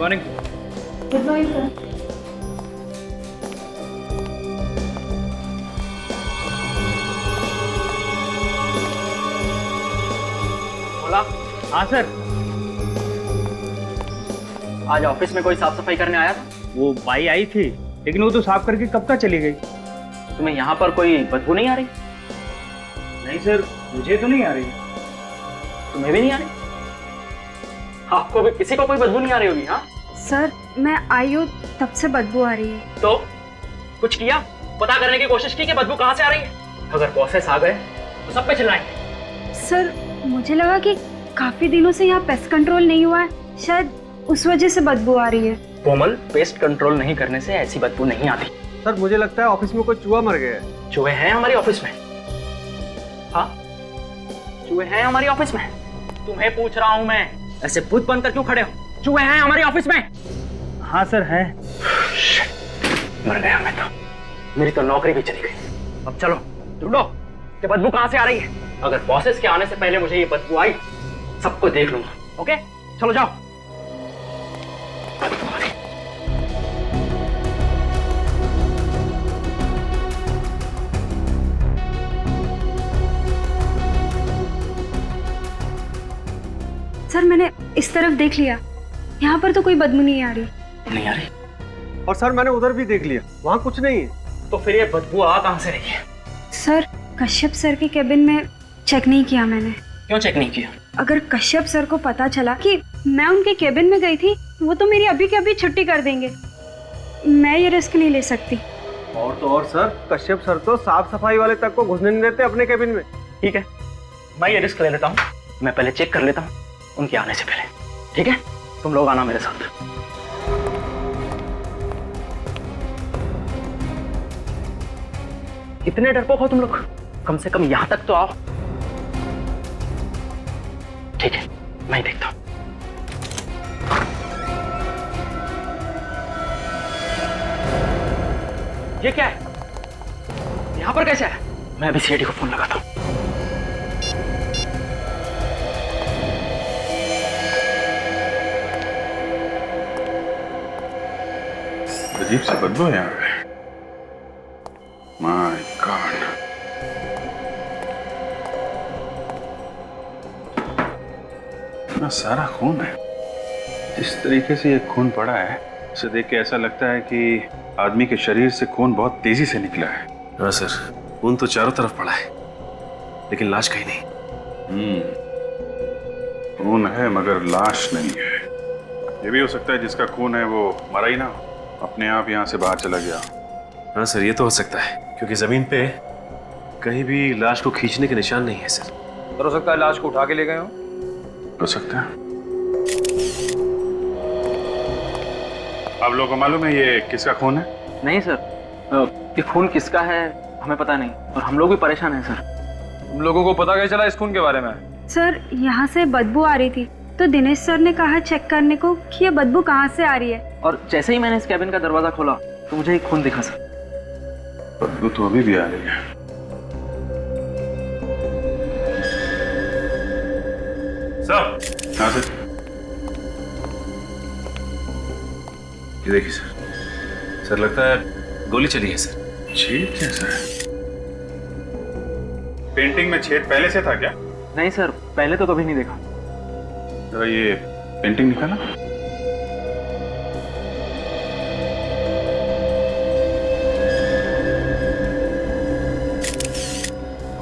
Morning. Good morning sir. बोला। हाँ sir. आज ऑफिस में कोई साफ सफाई करने आया था? वो बाई आई थी, लेकिन वो तो साफ करके कब का चली गई। तुम्हें यहाँ पर कोई बदबू नहीं आ रही? नहीं सर, मुझे तो नहीं आ रही। तुम्हें भी नहीं आ रही? आपको भी किसी को कोई बदबू नहीं आ रही होगी? हाँ सर मैं आई हूँ तब से बदबू आ रही है। तो कुछ किया, पता करने की कोशिश की कि बदबू कहाँ से आ रही है? अगर बॉसेस आ गए तो सब पे चिल्लाएंगे। सर मुझे लगा कि काफी दिनों से यहाँ पेस्ट कंट्रोल नहीं हुआ है, शायद उस वजह से बदबू आ रही है। कोमल, पेस्ट कंट्रोल नहीं करने से ऐसी बदबू नहीं आती। सर मुझे लगता है ऑफिस में कोई चूहा मर गया है। चूहे हैं हमारी ऑफिस में? हाँ, चूहे हैं हमारी ऑफिस में। तुम्हें पूछ रहा हूँ मैं, ऐसे भूत बनकर क्यों खड़े हो? चूहे हैं हमारी ऑफिस में? हाँ सर है। मर गया मैं तो, मेरी तो नौकरी भी चली गई। अब चलो ढूंढो कि बदबू कहाँ से आ रही है। अगर बॉसेस के आने से पहले मुझे ये बदबू आई, सबको देख लूंगा। ओके चलो जाओ। सर मैंने इस तरफ देख लिया, यहाँ पर तो कोई बदबू नहीं आ रही। नहीं आ रही? और सर मैंने उधर भी देख लिया, वहाँ कुछ नहीं है। तो फिर ये बदबू आ कहाँ से रही है? सर कश्यप सर के केबिन में चेक नहीं किया मैंने। क्यों चेक नहीं किया? अगर कश्यप सर को पता चला कि मैं उनके केबिन में गई थी, वो तो मेरी अभी के अभी छुट्टी कर देंगे। मैं ये रिस्क नहीं ले सकती। और तो और सर, कश्यप सर तो साफ सफाई वाले तक को घुसने नहीं देते अपने केबिन में। ठीक है, मैं ये रिस्क ले लेता हूँ। मैं पहले चेक कर लेता हूँ उनके आने से पहले। ठीक है, तुम लोग आना मेरे साथ। इतने डरपोक हो तुम लोग? कम से कम यहां तक तो आओ। ठीक है, मैं ही देखता हूं। ये क्या है? यहां पर कैसे है? मैं अभी सीआईडी को फोन लगाता हूं। अजीब सी बदबू है यहाँ पे। My God. इतना सारा खून है। जिस तरीके से ये खून पड़ा है, उसे देख के ऐसा लगता है कि आदमी के शरीर से खून बहुत तेजी से निकला है। हाँ सर, खून तो चारों तरफ पड़ा है, लेकिन लाश कहीं नहीं। खून है मगर लाश नहीं है। ये भी हो सकता है जिसका खून है वो मरा ही ना, अपने आप यहाँ से बाहर चला गया। हाँ सर, ये तो हो सकता है, क्योंकि जमीन पे कहीं भी लाश को खींचने के निशान नहीं है सर। हो सकता है लाश को उठा के ले गए हो सकता है। आप लोगों को मालूम है ये किसका खून है? नहीं सर, ये खून किसका है हमें पता नहीं, और हम लोग भी परेशान हैं सर। तुम लोगों को पता कैसे चला इस खून के बारे में? सर यहाँ से बदबू आ रही थी, तो दिनेश सर ने कहा चेक करने को कि ये बदबू कहाँ से आ रही है। और जैसे ही मैंने इस कैबिन का दरवाजा खोला तो मुझे एक खून दिखा सर। बदबू तो अभी भी आ रही है। सर। हाँ सर। ये देखिए सर, सर लगता है गोली चली है सर। छेद कैसा है? पेंटिंग में छेद पहले से था क्या? नहीं सर, पहले तो कभी नहीं देखा। जरा ये पेंटिंग निकाला।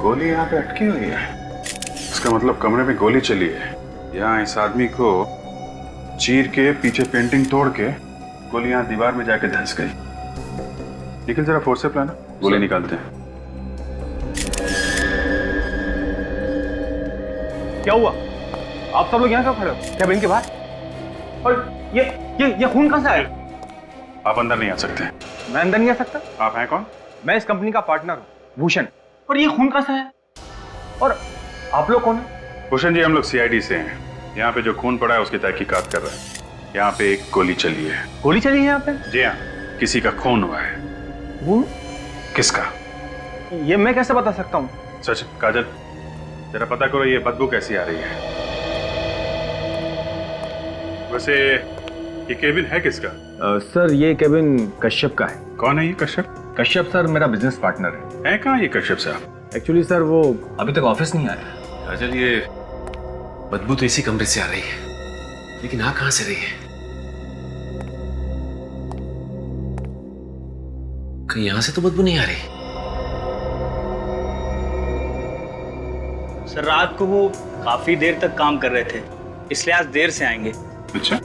गोली यहाँ पे अटकी हुई है। इसका मतलब कमरे में गोली चली है। यहाँ इस आदमी को चीर के पीछे पेंटिंग तोड़ के गोली यहाँ दीवार में जाके धंस गई। निकल जरा फोर्स से प्लान, गोली निकालते हैं। क्या हुआ? आप सब लोग यहाँ कब खड़े हो? कैबिन के बाहर? और ये खून कहाँ से आया? आप अंदर नहीं आ सकते। मैं अंदर नहीं आ सकता? आप हैं कौन? मैं इस कंपनी का पार्टनर हूँ, भूषण। और ये खून कहाँ से आया? और आप लोग कौन है? भूषण जी, हम लोग सीआईडी से हैं। यहाँ पे जो खून पड़ा है उसकी तहकीकात कर रहे हैं। यहाँ पे एक गोली चली है। गोली चली है यहाँ पे? जी हाँ, किसी का खून हुआ है। खून? किसका? ये मैं कैसे बता सकता हूँ? सच काजल, जरा पता करो ये बदबू कैसी आ रही है। वैसे ये केबिन है किसका? सर ये केबिन कश्यप का है। कौन है ये कश्यप? कश्यप सर मेरा बिजनेस पार्टनर है कहाँ ये कश्यप साहब? है। एक्चुअली सर वो अभी तक ऑफिस नहीं आया। काजल, ये बदबू तो इसी कमरे से आ रही है, लेकिन आ कहां से रही है? कहीं यहां से तो बदबू नहीं आ रही। सर रात को वो काफी देर तक काम कर रहे थे, इसलिए आज देर से आएंगे। अच्छा,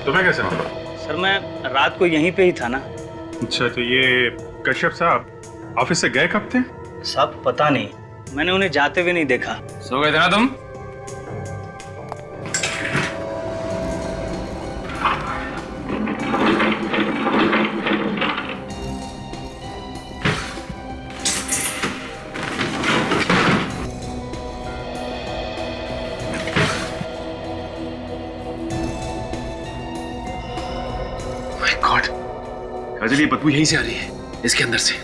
तुम्हें कैसे मालूम? सर मैं रात को यहीं पे ही था ना। अच्छा, तो ये कश्यप साहब ऑफिस से गए कब थे? साहब पता नहीं, मैंने उन्हें जाते हुए नहीं देखा। सो गए थे ना तुम? माय गॉड, काजल ये बदबू यहीं से आ रही है, इसके अंदर से।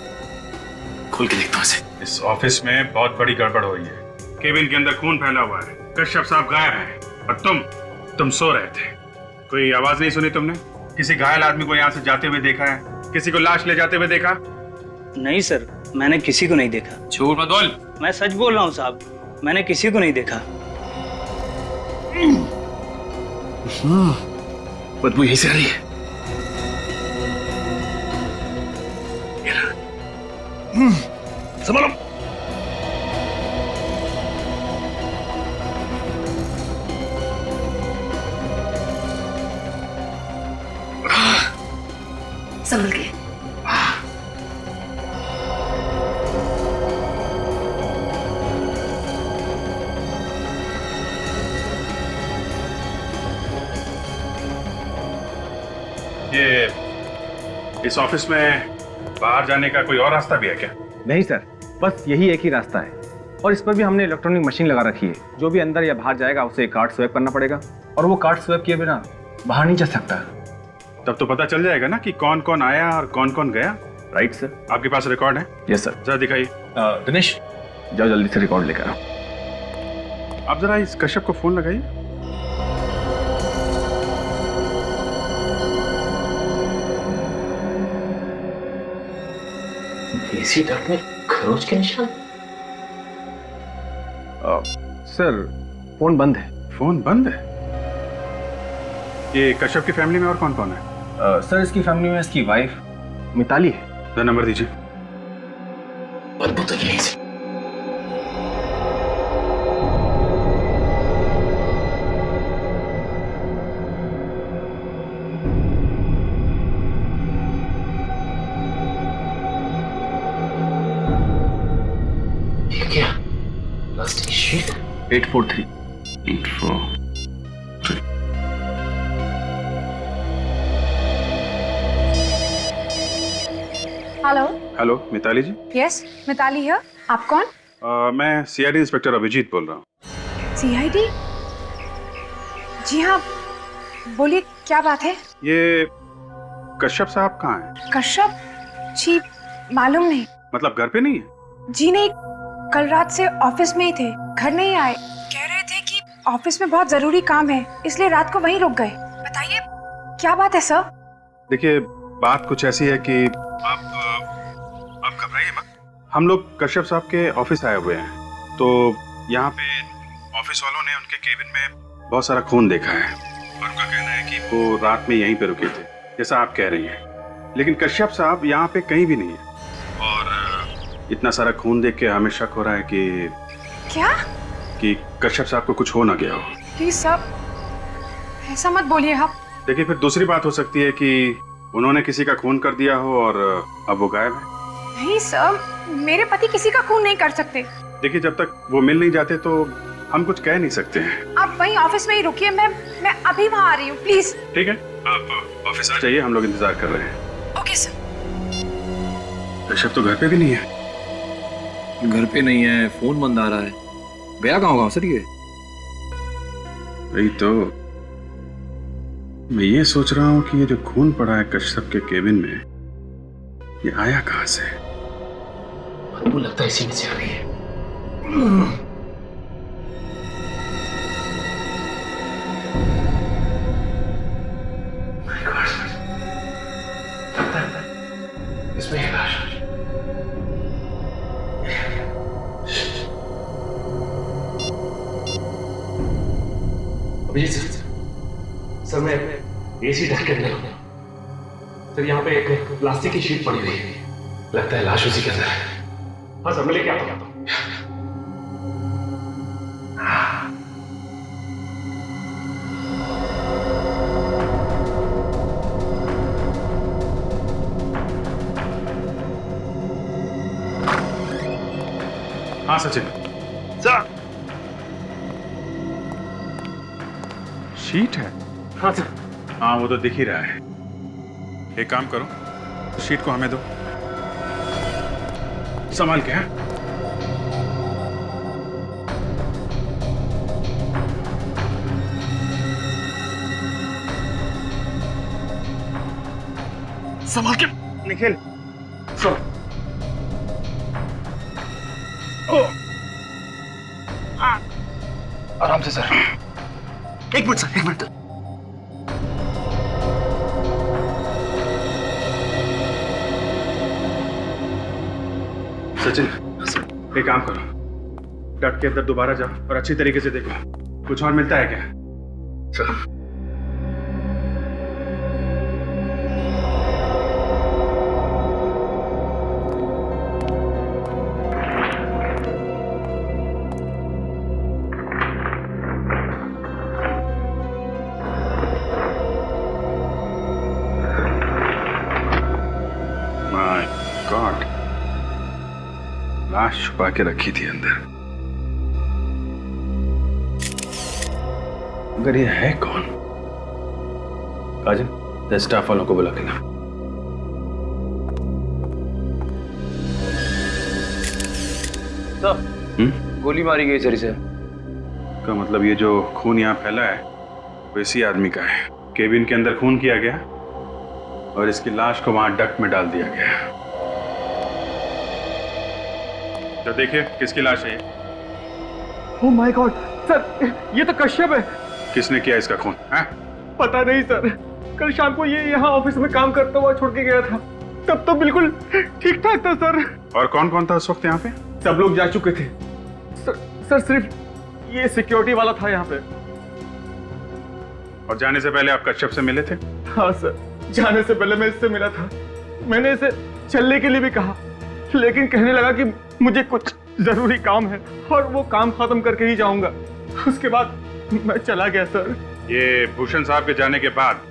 खोल के देखता हूं इसे। इस ऑफिस में बहुत बड़ी गड़बड़ हुई है। केबिन के अंदर खून फैला हुआ है, कश्यप साहब गायब हैं और तुम सो रहे थे। कोई आवाज नहीं सुनी तुमने? किसी घायल आदमी को यहाँ से जाते हुए देखा है? किसी को लाश ले जाते हुए देखा? नहीं सर, मैंने किसी को नहीं देखा। झूठ मत बोल। मैं सच बोल रहा हूँ साहब, मैंने किसी को नहीं देखा। बदबू यहीं से आ रही है। संभालो। संभल के। ये इस ऑफिस में बाहर जाने का कोई और रास्ता भी है क्या? नहीं सर, बस यही एक ही रास्ता है और इस पर भी हमने इलेक्ट्रॉनिक मशीन लगा रखी है। जो भी अंदर या बाहर जाएगा उसे कार्ड स्वैप करना पड़ेगा और वो कार्ड स्वैप किए बिना बाहर नहीं जा सकता। तब तो पता चल जाएगा ना कि कौन कौन आया और कौन कौन गया। Right sir. आपके पास रिकॉर्ड है? Yes sir. जरा दिखाइए। दिनेश जाओ जल्दी से रिकॉर्ड लेकर आओ। आप जरा इस कश्यप को फोन लगाइए। देसी डॉट में खरोच के निशान। सर फोन बंद है। फोन बंद है? ये कश्यप की फैमिली में और कौन कौन है? सर इसकी फैमिली में इसकी वाइफ मिताली है। जरा नंबर दीजिए। बदबू तो यहीं से। क्या plastic sheet? 843। Hello. Hello Mitali ji. Yes, Mitali है। आप कौन? मैं सीआईडी इंस्पेक्टर अभिजीत बोल रहा हूँ। सीआईडी? जी हाँ, बोलिए क्या बात है? ये कश्यप साहब कहाँ हैं? कश्यप जी मालूम नहीं। मतलब घर पे नहीं है? जी नहीं, कल रात से ऑफिस में ही थे, घर नहीं आए। कह रहे थे कि ऑफिस में बहुत जरूरी काम है, इसलिए रात को वहीं रुक गए। बताइए क्या बात है सर? देखिए बात कुछ ऐसी है कि आप घबराइए मत। हम लोग कश्यप साहब के ऑफिस आए हुए हैं, तो यहाँ पे ऑफिस वालों ने उनके केबिन में बहुत सारा खून देखा है और उनका कहना है कि वो रात में यहीं पे रुके थे, जैसा आप कह रही हैं। लेकिन कश्यप साहब यहाँ पे कहीं भी नहीं है और इतना सारा खून देख के हमें शक हो रहा है कि कश्यप साहब को कुछ हो ना गया हो। प्लीज सर, ऐसा मत बोलिए आप। देखिए फिर दूसरी बात हो सकती है कि उन्होंने किसी का खून कर दिया हो और अब वो गायब है। नहीं सर, मेरे पति किसी का खून नहीं कर सकते। देखिए जब तक वो मिल नहीं जाते तो हम कुछ कह नहीं सकते हैं। आप वहीं ऑफिस में ही रुकिए, मैं अभी वहाँ आ रही हूँ, प्लीज। ठीक है, आप ऑफिस आ जाइए, हम लोग इंतजार कर रहे हैं। Okay sir. कश्यप तो घर पे भी नहीं है। घर पे नहीं है, फोन बंद आ रहा है। गया कहाँ होगा सर ये? वही तो मैं ये सोच रहा हूँ कि ये जो खून पड़ा है कश्यप के केबिन में, ये आया कहाँ से? बदबू लगता है इसी में से आ रही है। अभिजीत सर मैं एसी ढक के अंदर हूँ सर। यहाँ पे एक प्लास्टिक की शीट पड़ी हुई है, लगता है लाश उसी के अंदर है। हाँ सर, मैं लेके आता हूँ। हाँ सचिन। सर। शीट है? हाँ सर। हाँ वो तो दिख ही रहा है। एक काम करो, शीट को हमें दो, संभाल के। हैं संभाल के। निखिल। सर। आराम से सर। एक मिनट सर, एक मिनट। सचिन, एक काम करो, डट के अंदर दोबारा जाओ और अच्छी तरीके से देखो कुछ और मिलता है क्या। सर। माय गॉड, लाश छुपा के रखी थी अंदर। अगर ये है कौन? काजल, स्टाफ वालों को बुला के ला। गोली मारी गई सर इसे। का मतलब ये जो खून यहाँ फैला है वो इसी आदमी का है। केबिन के अंदर खून किया गया और इसकी लाश को वहां डक्ट में डाल दिया गया। तो देखिए किसकी लाश है ये? ओह माय गॉड सर, ये तो कश्यप है। किसने किया इसका खून? पता नहीं सर, कल शाम को ये यहाँ ऑफिस में काम करता हुआ छोड़ के गया था, तब तो बिल्कुल ठीक ठाक था सर। और कौन कौन था उस वक्त यहाँ पे? सब लोग जा चुके थे सर, सिर्फ ये सिक्योरिटी वाला था यहाँ पे। और जाने से पहले आप कश्यप से मिले थे? हाँ सर, जाने से पहले मैं इससे मिला था। मैंने इसे चलने के लिए भी कहा, लेकिन कहने लगा कि मुझे कुछ जरूरी काम है और वो काम खत्म करके ही जाऊंगा। उसके बाद मैं चला गया सर। ये भूषण साहब के जाने के बाद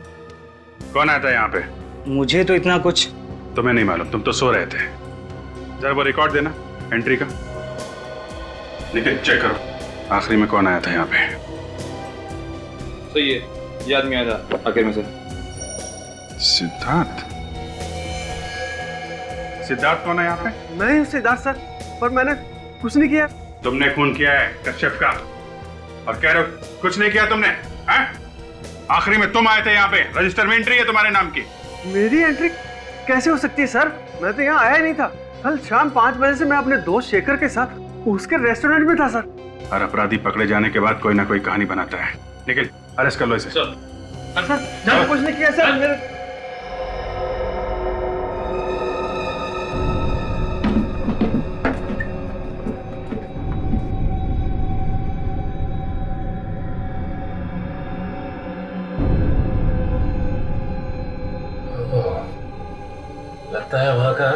कौन आया था यहाँ पे? मुझे तो इतना कुछ तुम्हें नहीं मालूम, तुम तो सो रहे थे। जरा वो रिकॉर्ड देना एंट्री का। निखिल चेक करो, आखिरी में कौन आया था यहाँ पे? सही है, ये आदमी आया था आखिर में सर। सिद्धार्थ? सिद्धार्थ कौन है यहाँ पे? मैं हूँ सिद्धार्थ सर, पर मैंने कुछ नहीं किया। तुमने खून किया है कश्यप का और कह रहे हो कुछ नहीं किया तुमने, हैं? आखिरी में तुम आए थे यहाँ पे, रजिस्टर में एंट्री है तुम्हारे नाम की। मेरी एंट्री कैसे हो सकती है सर? मैं तो यहाँ आया ही नहीं था। कल शाम 5 बजे से मैं अपने दोस्त शेखर के साथ उसके रेस्टोरेंट में था सर। हर अपराधी पकड़े जाने के बाद कोई ना कोई कहानी बनाता है। निखिल अरेस्ट कर लो इसे। सर कुछ नहीं किया सर। मेरे लगता है वहां का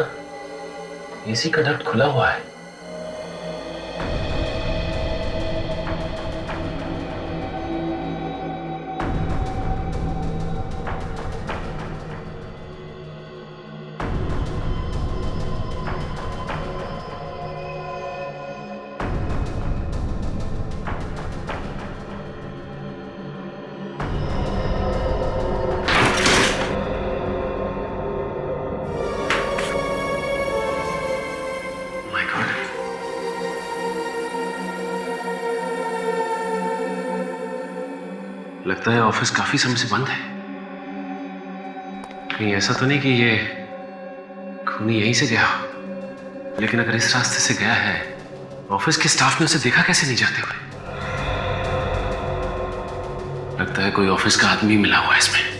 एसी का डक्ट खुला हुआ है। लगता है ऑफिस काफी समय से बंद है। कहीं ऐसा तो नहीं कि ये खूनी यहीं से गया हो? लेकिन अगर इस रास्ते से गया है, ऑफिस के स्टाफ ने उसे देखा कैसे नहीं जाते हुए? लगता है कोई ऑफिस का आदमी मिला हुआ है इसमें।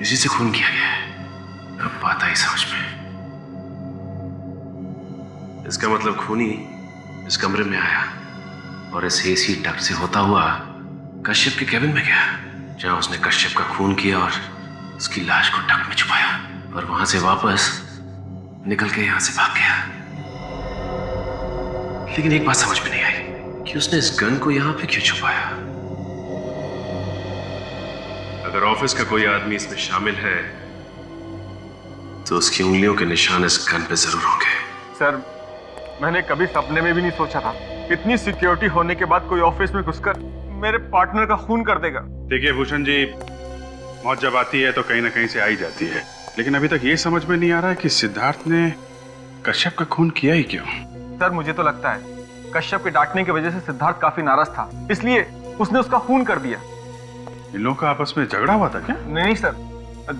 इसी से खून किया गया है। अब बात आई समझ में। इसका मतलब खूनी इस कमरे में आया और इस एसी डक्ट से होता हुआ कश्यप के केबिन में गया, जहां उसने कश्यप का खून किया और उसकी लाश को डक्ट में छुपाया, और वहां से वापस निकल के यहां से भाग गया। लेकिन एक बात समझ में नहीं आई कि उसने इस गन को यहां पे क्यों छुपाया। अगर ऑफिस का कोई आदमी इसमें शामिल है तो उसकी उंगलियों के निशान इस गन पे जरूर होंगे। सर, मैंने कभी सपने में भी नहीं सोचा था इतनी सिक्योरिटी होने के बाद कोई ऑफिस में घुसकर मेरे पार्टनर का खून कर देगा। देखिए भूषण जी, मौत जब आती है तो कहीं ना कहीं से आई जाती है, लेकिन अभी तक ये समझ में नहीं आ रहा है कि सिद्धार्थ ने कश्यप का खून किया ही क्यों। सर, मुझे तो लगता है कश्यप के डांटने की वजह से सिद्धार्थ काफी नाराज था, इसलिए उसने उसका खून कर दिया। इन लोगों का आपस में झगड़ा हुआ था क्या? नहीं सर,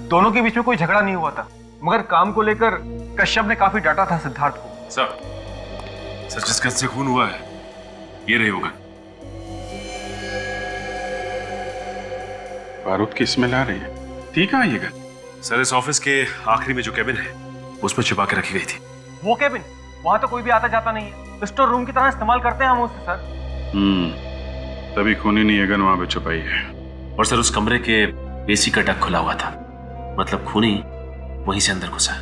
दोनों के बीच में कोई झगड़ा नहीं हुआ था, मगर काम को लेकर कश्यप ने काफी डांटा था सिद्धार्थ को। सर जिस गन से खून हुआ है ये रही होगा। बारूद की स्मेल आ रही है। ठीक है ये गन। सर इस ऑफिस के आखिरी में जो केबिन है उसमें छुपा के रखी गई थी। वो केबिन, वहां तो कोई भी आता जाता नहीं है, स्टोर रूम की तरह इस्तेमाल करते हैं हम उसे सर। तभी खूनी ने ये गन वहां पे छुपाई है। और सर उस कमरे के एसी का डक खुला हुआ था, मतलब खूनी वहीं से अंदर घुसा।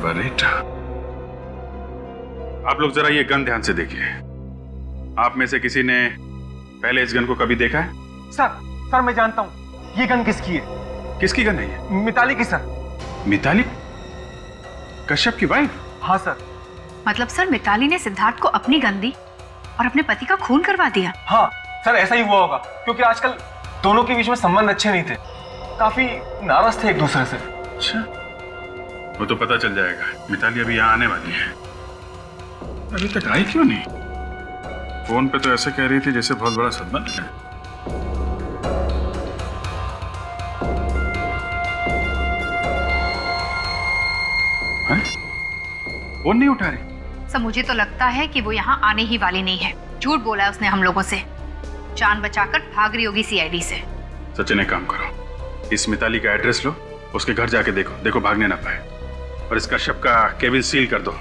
बरेटा, आप लोग जरा ये गन ध्यान से देखिए। आप में से किसी ने पहले इस गन को कभी देखा है? सर मैं जानता हूँ ये गन किसकी है। किसकी गन है ये? मिताली की सर। मिताली? कश्यप की वाइफ? हाँ सर। मतलब सर मिताली ने सिद्धार्थ को अपनी गन दी और अपने पति का खून करवा दिया? हाँ सर, ऐसा ही हुआ होगा, क्योंकि आजकल दोनों के बीच में संबंध अच्छे नहीं थे, काफी नाराज थे एक दूसरे से। अच्छा, वो तो पता चल जाएगा। मिताली अभी यहाँ आने वाली है। अभी तक आई क्यों नहीं? फोन पे तो ऐसे कह रही थी जैसे बहुत बड़ा संबंध है। फोन नहीं उठा रही। सर मुझे तो लगता है कि वो यहाँ आने ही वाली नहीं है। झूठ बोला है उसने हम लोगों से, जान बचाकर भाग रही होगी सीआईडी से। सचिन, एक काम करो, इस मिताली का एड्रेस लो, उसके घर जाके देखो भागने ना पाए, और इस कश्यप का केबिन सील कर दो।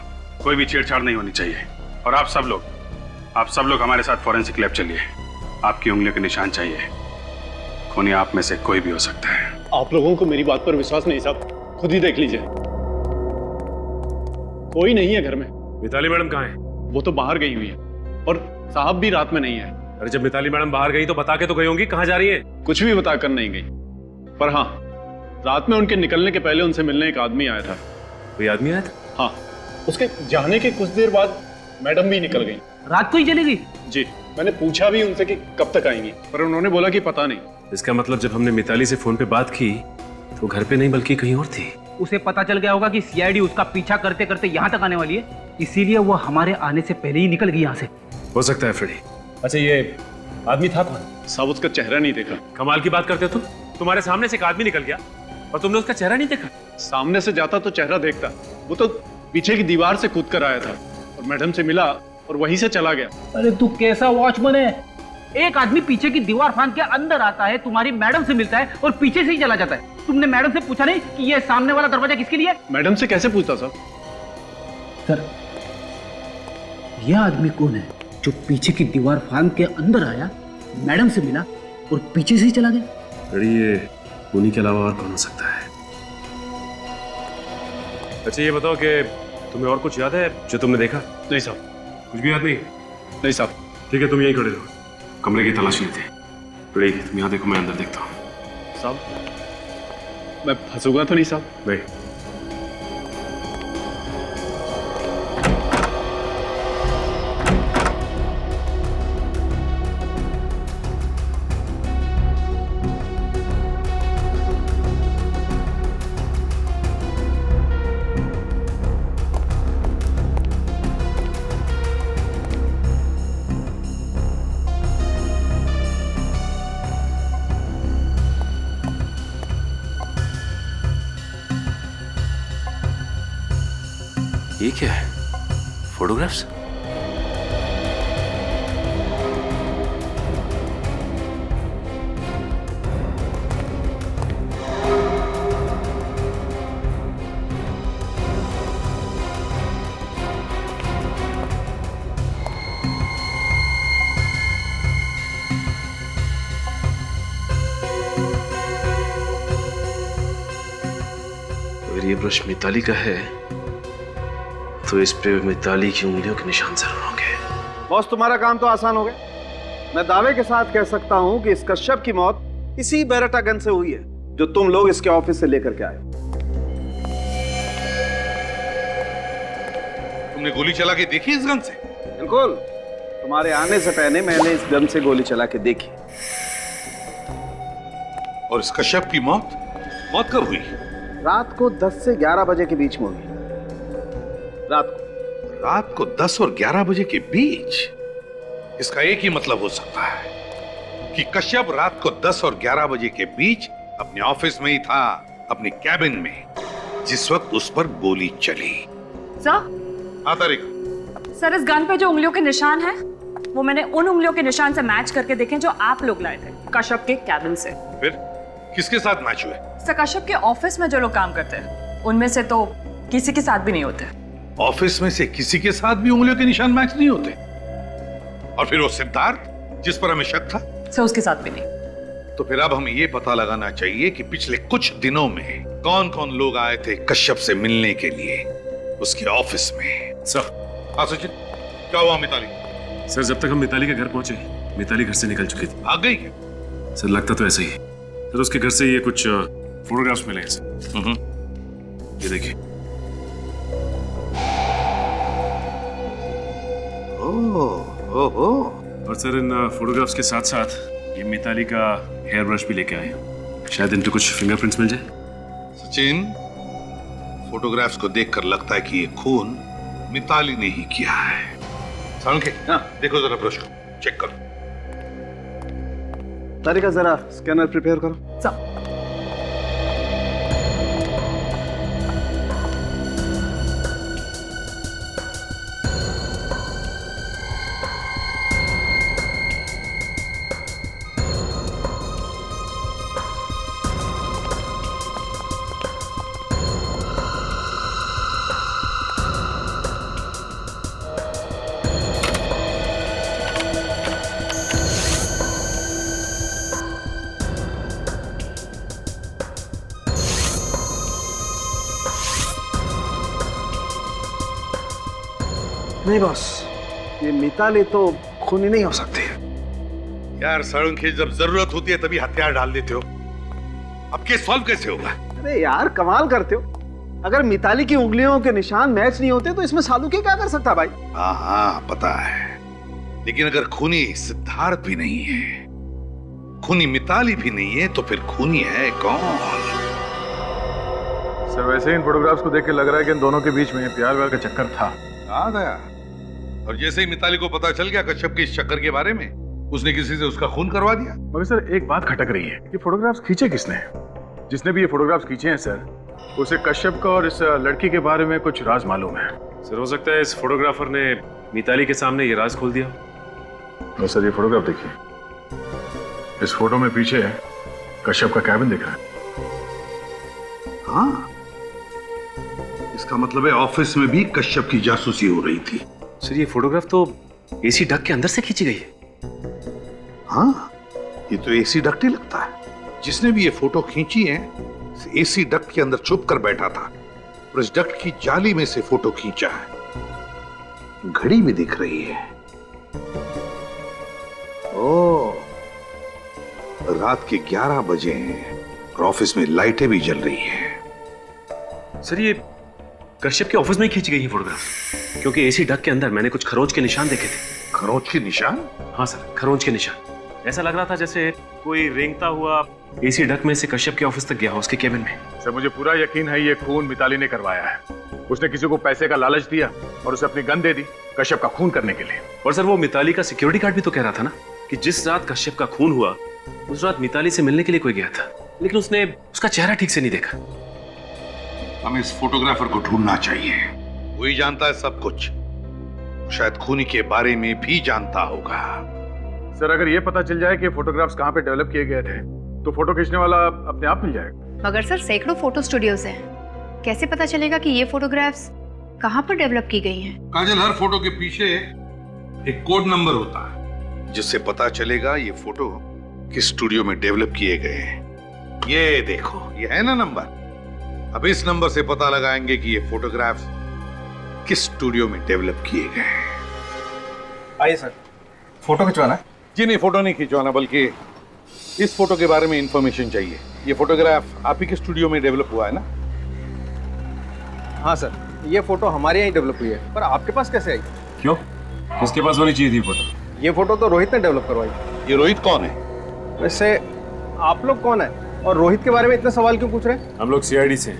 कोई भी छेड़छाड़ नहीं होनी चाहिए। और आप सब लोग हमारे साथ फॉरेंसिक लैब चलिए। आपकी उंगलियों के निशान चाहिए। खूनी आप में से कोई भी हो सकता है। आप लोगों को मेरी बात पर विश्वास नहीं साहब, खुद ही देख लीजिए। कोई नहीं है घर में। मिताली मैडम कहाँ है? वो तो बाहर गई हुई है, और साहब भी रात में नहीं है। अरे जब मिताली मैडम बाहर गई तो बता के तो गई होंगी कहाँ जा रही है। कुछ भी बताकर नहीं गई, पर हाँ, रात में उनके निकलने के पहले उनसे मिलने एक आदमी आया था। कोई आदमी आया था? हाँ, उसके जाने के कुछ देर बाद मैडम भी निकल गई। रात को ही चली गई? जी, मैंने पूछा भी उनसे कि कब तक आएंगी, पर उन्होंने बोला कि पता नहीं। इसका मतलब जब हमने मिताली से फोन पे बात की तो घर पे नहीं बल्कि कहीं और थी। उसे पता चल गया होगा कि सीआईडी उसका पीछा करते करते यहाँ तक आने वाली है, इसीलिए वो हमारे आने से पहले ही निकल गई यहाँ से। हो सकता है फ्रेडी। अच्छा ये आदमी था कौन? साहब उसका चेहरा नहीं देखा। कमाल की बात करते हो तुम। तुम्हारे सामने से एक आदमी निकल गया और तुमने उसका चेहरा नहीं देखा? सामने से जाता तो चेहरा देखता, वो तो पीछे की दीवार से कूद कर आया था और मैडम से मिला और वहीं से चला गया। अरे तू कैसा वॉचमैन है? एक आदमी पीछे की दीवार फांद के अंदर आता है, तुम्हारी मैडम से मिलता है और पीछे से ही चला जाता है। तुमने मैडम से पूछा नहीं कि ये सामने वाला दरवाजा किसके लिए? मैडम से कैसे पूछता साहब? सर, यह आदमी कौन है जो पीछे की दीवार फांद के अंदर आया, मैडम से मिला और पीछे से ही चला गया? फ्रेडी ये खूनी के अलावा और कौन हो सकता है? अच्छा ये बताओ कि तुम्हें और कुछ याद है जो तुमने देखा? नहीं साहब। कुछ भी याद नहीं? नहीं साहब। ठीक है, तुम यहीं खड़े रहो, कमरे की तलाशी लेते हैं। फ्रेडी तुम यहाँ देखो, मैं अंदर देखता हूँ। साहब मैं फंसूंगा तो नहीं साहब? नहीं। ये क्या है? फोटोग्राफ्स? अगर ये ब्रश मिताली का है तो इस पे मिताली की उंगलियों के निशान जरूर होंगे। बॉस, तुम्हारा काम तो आसान हो गया। मैं दावे के साथ कह सकता हूं कि इस कश्यप की मौत इसी बेरेटा गन से हुई है जो तुम लोग इसके ऑफिस से लेकर के आए। तुमने गोली चला के देखी इस गन से? बिल्कुल, तुम्हारे आने से पहले मैंने इस गन से गोली चला के देखी। और इस कश्यप की मौत कब हुई? रात को 10 से 11 बजे के बीच में हुई। रात को 10 और 11 बजे के बीच? इसका एक ही मतलब हो सकता है कि कश्यप रात को 10 और 11 बजे के बीच अपने ऑफिस में ही था, अपने कैबिन में, जिस वक्त उस पर गोली चली। सर? हाँ तारिक। सर, इस गन पे जो उंगलियों के निशान हैं, वो मैंने उन उंगलियों के निशान से मैच करके देखे जो आप लोग लाए थे कश्यप के कैबिन से। फिर किसके साथ मैच हुए? सर, कश्यप के ऑफिस में जो लोग काम करते हैं उनमें से तो किसी के साथ भी नहीं होते। ऑफिस में से किसी के साथ भी उंगलियों के निशान मैच नहीं होते? और फिर वो सिद्धार्थ जिस पर हमें शक था? सर, उसके साथ भी नहीं। तो फिर अब हमें यह पता लगाना चाहिए कि पिछले कुछ दिनों में कौन कौन लोग आए थे कश्यप से मिलने के लिए उसके ऑफिस में। सर। हाँ सचिन, क्या हुआ मिताली? सर, जब तक हम मिताली के घर पहुंचे, मिताली घर से निकल चुकी थी। भाग गई क्या? सर, लगता तो ऐसा ही है। सर, उसके घर से ये कुछ फोटोग्राफ्स मिले हैं सर। ये देखिए। और सर, इन फोटोग्राफ्स के साथ साथ ये मिताली का हेयर ब्रश भी लेके आए हैं। शायद इन पे कुछ फिंगरप्रिंट्स मिल जाए। सचिन, फोटोग्राफ्स को देखकर लगता है कि ये खून मिताली ने ही किया है। सालुंखे, देखो जरा ब्रश को चेक करो। तारिका, जरा स्कैनर प्रिपेयर करो। सर। नहीं बॉस, ये मिताली तो खूनी नहीं हो सकती। यार सालुंखे, जब जरूरत होती है तभी हथियार डाल देते हो। अब केस सॉल्व कैसे होगा? अरे यार, कमाल करते हो। अगर मिताली की उंगलियों के निशान मैच नहीं होते तो इसमें सालुंखे क्या कर सकता भाई? हाँ, पता है, लेकिन अगर खूनी सिद्धार्थ भी नहीं है, खूनी मिताली भी नहीं है, तो फिर खूनी है कौन? सर, वैसे इन फोटोग्राफ्स को देख के लग रहा है कि इन दोनों के बीच में प्यार व्यार का चक्कर था। हाँ दया। और जैसे ही मिताली को पता चल गया कश्यप के इस चक्कर के बारे में, उसने किसी से उसका खून करवा दिया। मगर सर, एक बात खटक रही है, ये फोटोग्राफ्स खींचे किसने? जिसने भी ये फोटोग्राफ्स खींचे हैं सर, उसे कश्यप का और इस लड़की के बारे में कुछ राज मालूम है। सर, हो सकता है इस फोटोग्राफर ने मिताली के सामने ये राज खोल दिया। तो सर, ये फोटोग्राफ देखिए। इस फोटो में पीछे कश्यप का कैबिन दिख रहा है। हाँ, इसका मतलब है ऑफिस में भी कश्यप की जासूसी हो रही थी। सर, ये फोटोग्राफ तो एसी डक के अंदर से खींची गई है। हाँ, ये तो एसी डक्ट ही लगता है। जिसने भी ये फोटो खींची है, एसी डक्ट के अंदर छुप कर बैठा था और इस डक्ट की जाली में से फोटो खींचा है। घड़ी में दिख रही है। ओह, रात के 11 बजे हैं और ऑफिस में लाइटें भी जल रही हैं। सर, ये कश्यप के ऑफिस में ही खींची गई है फोटोग्राफ, क्योंकि एसी डक के अंदर मैंने कुछ खरोंच के निशान देखे थे। खरोंच के निशान? हाँ सर, खरोंच के निशान। ऐसा लग रहा था जैसे कोई रेंगता हुआ एसी डक में से कश्यप के ऑफिस तक गया हो, उसके केबिन में। सर, मुझे पूरा यकीन है ये खून मिताली ने करवाया है। उसने किसी को पैसे का लालच दिया और उसे अपनी गन दे दी कश्यप का खून करने के लिए। और सर, वो मिताली का सिक्योरिटी गार्ड भी तो कह रहा था ना कि जिस रात कश्यप का खून हुआ उस रात मिताली से मिलने के लिए कोई गया था, लेकिन उसने उसका चेहरा ठीक से नहीं देखा। हमें इस फोटोग्राफर को ढूंढना चाहिए। वही जानता है सब कुछ, शायद खूनी के बारे में भी जानता होगा। सर, अगर ये पता चल जाए कि फोटोग्राफ्स कहाँ पे डेवलप किए गए थे तो फोटो खींचने वाला अपने आप मिल जाएगा। मगर सर, सैकड़ों फोटो स्टूडियोज हैं, कैसे पता चलेगा कि ये फोटोग्राफ्स कहाँ पर डेवलप की गई हैं? काजल, हर फोटो के पीछे एक कोड नंबर होता है जिससे पता चलेगा ये फोटो किस स्टूडियो में डेवलप किए गए हैं। ये देखो, ये है ना नंबर, अब इस नंबर से पता लगाएंगे कि ये फोटोग्राफ्स किस स्टूडियो में डेवलप किए गए हैं। आइए सर, फोटो खिंचवाना है? जी नहीं, फोटो नहीं खिंचवाना, बल्कि इस फोटो के बारे में इंफॉर्मेशन चाहिए। ये फोटोग्राफ आप ही के स्टूडियो में डेवलप हुआ है ना? हाँ सर, ये फोटो हमारे यहाँ डेवलप हुई है, पर आपके पास कैसे आई? क्यों? किसके पास होनी चाहिए थी फोटो? ये फोटो तो रोहित ने डेवलप करवाई। ये रोहित कौन है? वैसे आप लोग कौन है और रोहित के बारे में इतने सवाल क्यों पूछ रहे हैं? हम लोग सीआईडी से।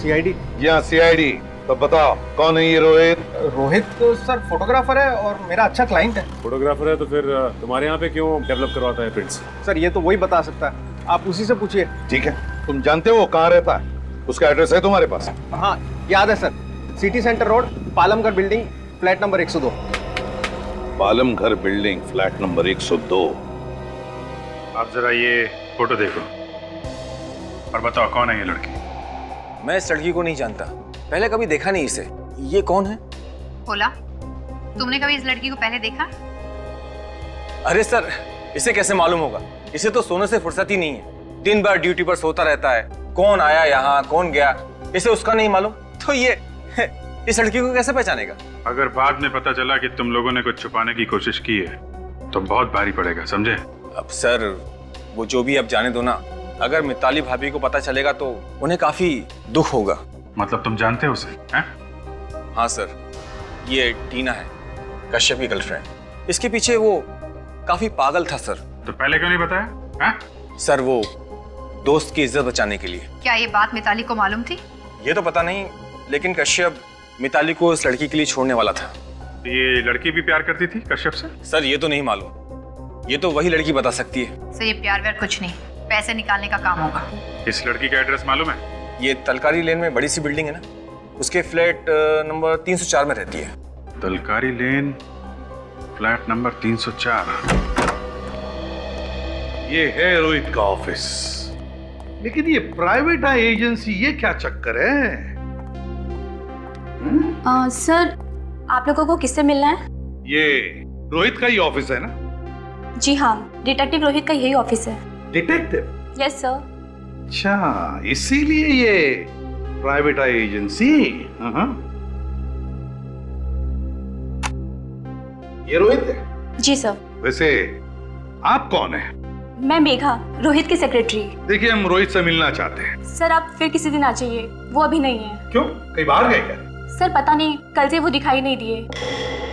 सीआईडी? जी हाँ, सीआईडी। तो बताओ कौन है ये रोहित? रोहित तो सर फोटोग्राफर है और मेरा अच्छा क्लाइंट है। फोटोग्राफर है तो फिर तुम्हारे यहाँ पे क्यों डेवलप करवाता है प्रिंट्स? सर ये तो वही बता सकता है, आप उसी से पूछिए। ठीक है, तुम जानते हो वो कहाँ रहता है? उसका एड्रेस है तुम्हारे पास? हाँ याद है sir, city centre road, Palamghar building, flat number 102। Palamghar building, flat number 102। आप जरा ये फोटो देखो और बताओ कौन है ये लड़की? मैं इस लड़की को नहीं जानता, पहले कभी देखा नहीं इसे। ये कौन है? बोला, तुमने कभी इस लड़की को पहले देखा? अरे सर, इसे कैसे मालूम होगा? इसे तो सोने से फुर्सत ही नहीं है, दिन भर ड्यूटी पर सोता रहता है। कौन आया यहाँ, कौन गया, इसे उसका नहीं मालूम, तो ये इस लड़की को कैसे पहचानेगा? अगर बाद में पता चला कि तुम लोगों ने कुछ छुपाने की कोशिश की है तो बहुत भारी पड़ेगा, समझे? अब सर, वो जो भी अब जाने दो ना। अगर मिताली भाभी को पता चलेगा तो उन्हें काफी दुख होगा। मतलब तुम जानते हो उसे? हैं? हाँ सर, ये टीना है, कश्यप की गर्लफ्रेंड। इसके पीछे वो काफी पागल था सर। तो पहले क्यों नहीं बताया? हैं? सर वो दोस्त की इज्जत बचाने के लिए। क्या ये बात मिताली को मालूम थी? ये तो पता नहीं, लेकिन कश्यप मिताली को उस लड़की के लिए छोड़ने वाला था। तो ये लड़की भी प्यार करती थी कश्यप से? सर ये तो नहीं मालूम, ये तो वही लड़की बता सकती है। सर ये प्यार व्यार कुछ नहीं, पैसे निकालने का काम होगा। इस लड़की का एड्रेस मालूम है? ये तलकारी लेन में बड़ी सी बिल्डिंग है ना, उसके फ्लैट नंबर 304 में रहती है। तलकारी लेन, फ्लैट नंबर 304। ये है रोहित का ऑफिस, लेकिन ये प्राइवेट एजेंसी, ये क्या चक्कर है? सर, आप लोगों को किससे मिलना है? ये रोहित का ही ऑफिस है ना? जी हाँ, डिटेक्टिव रोहित का यही ऑफिस है। डिटेक्टिव? Yes sir. अच्छा, इसीलिए ये प्राइवेट एजेंसी। ये रोहित है? जी सर। वैसे आप कौन है? मैं मेघा, रोहित की सेक्रेटरी। देखिए, हम रोहित से मिलना चाहते हैं। सर आप फिर किसी दिन आ जाइए, वो अभी नहीं है। क्यों, कहीं बाहर गए क्या? सर पता नहीं, कल से वो दिखाई नहीं दिए।